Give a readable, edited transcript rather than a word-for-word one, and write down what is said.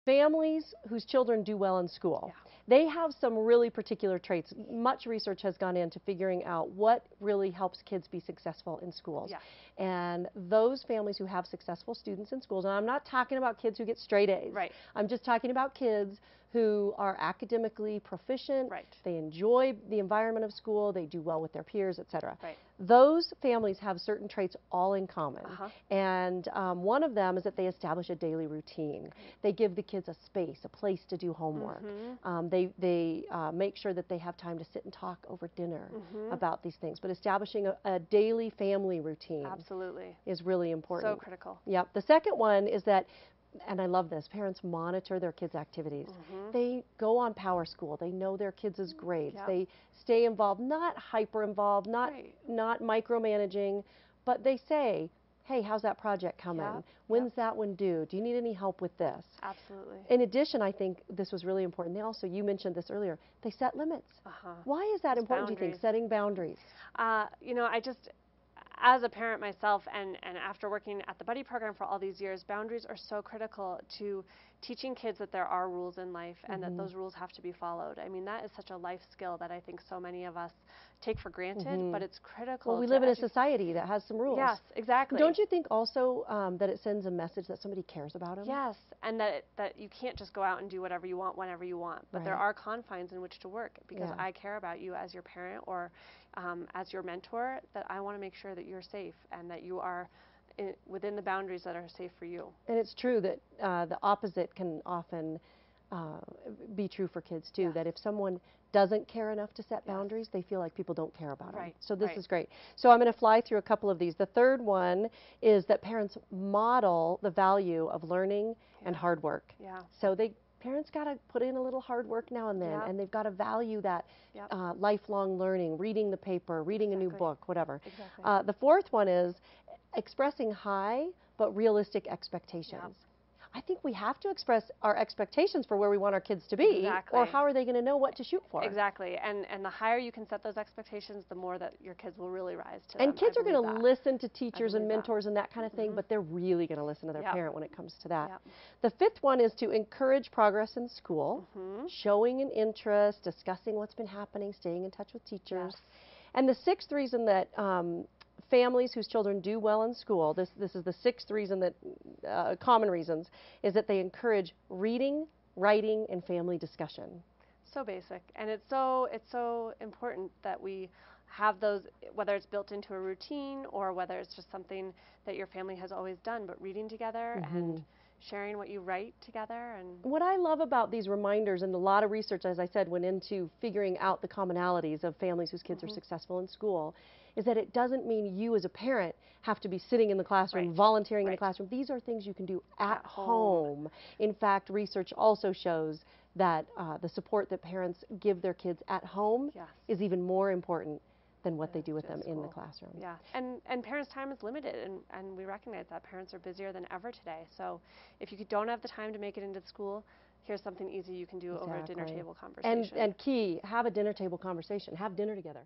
families whose children do well in school, they have some really particular traits. Much research has gone into figuring out what really helps kids be successful in schools. And those families who have successful students in schools, and I'm not talking about kids who get straight A's. I'm just talking about kids who are academically proficient, they enjoy the environment of school, they do well with their peers, etc. Those families have certain traits all in common. And one of them is that they establish a daily routine. They give the kids a space, a place to do homework. They make sure that they have time to sit and talk over dinner about these things. But establishing a daily family routine is really important. So critical. Yep. The second one is that, and I love this, parents monitor their kids' activities. They go on Power School. They know their kids' grades. They stay involved, not hyper involved, not micromanaging, but they say, hey, how's that project coming? When's that one due? Do you need any help with this? Absolutely. In addition, I think this was really important. They also, you mentioned this earlier, they set limits. Why is that important, do you think, setting boundaries? You know, as a parent myself and after working at the Buddy program for all these years, boundaries are so critical to teaching kids that there are rules in life and that those rules have to be followed. I mean, that is such a life skill that I think so many of us take for granted, but it's critical. Well, we live in a society that has some rules. Yes, exactly. Don't you think also that it sends a message that somebody cares about them? Yes, and that you can't just go out and do whatever you want whenever you want, but there are confines in which to work because I care about you as your parent or as your mentor, that I want to make sure that you're safe and that you are within the boundaries that are safe for you. And it's true that the opposite can often be true for kids too, that if someone doesn't care enough to set boundaries, they feel like people don't care about them. So this is great. So I'm going to fly through a couple of these. The third one is that parents model the value of learning and hard work. So parents got to put in a little hard work now and then, and they've got to value that lifelong learning, reading the paper, reading a new book, whatever. The fourth one is expressing high but realistic expectations. I think we have to express our expectations for where we want our kids to be, or how are they going to know what to shoot for? Exactly, and the higher you can set those expectations, the more that your kids will really rise to them. And kids are going to listen to teachers and mentors and that kind of thing, but they're really going to listen to their parent when it comes to that. The fifth one is to encourage progress in school, showing an interest, discussing what's been happening, staying in touch with teachers. And the sixth reason that families whose children do well in school, this is the sixth reason that, common reasons, is that they encourage reading, writing, and family discussion. So basic, and it's so important that we have those, whether it's built into a routine or whether it's just something that your family has always done, but reading together and sharing what you write together. And what I love about these reminders, and a lot of research, as I said, went into figuring out the commonalities of families whose kids are successful in school, is that it doesn't mean you as a parent have to be sitting in the classroom, volunteering in the classroom. These are things you can do at home. In fact, research also shows that the support that parents give their kids at home is even more important than what they do with them in the classroom. Yeah, and parents' time is limited, and we recognize that parents are busier than ever today. So if you don't have the time to make it into school, here's something easy you can do over a dinner table conversation. And key, have a dinner table conversation. Have dinner together.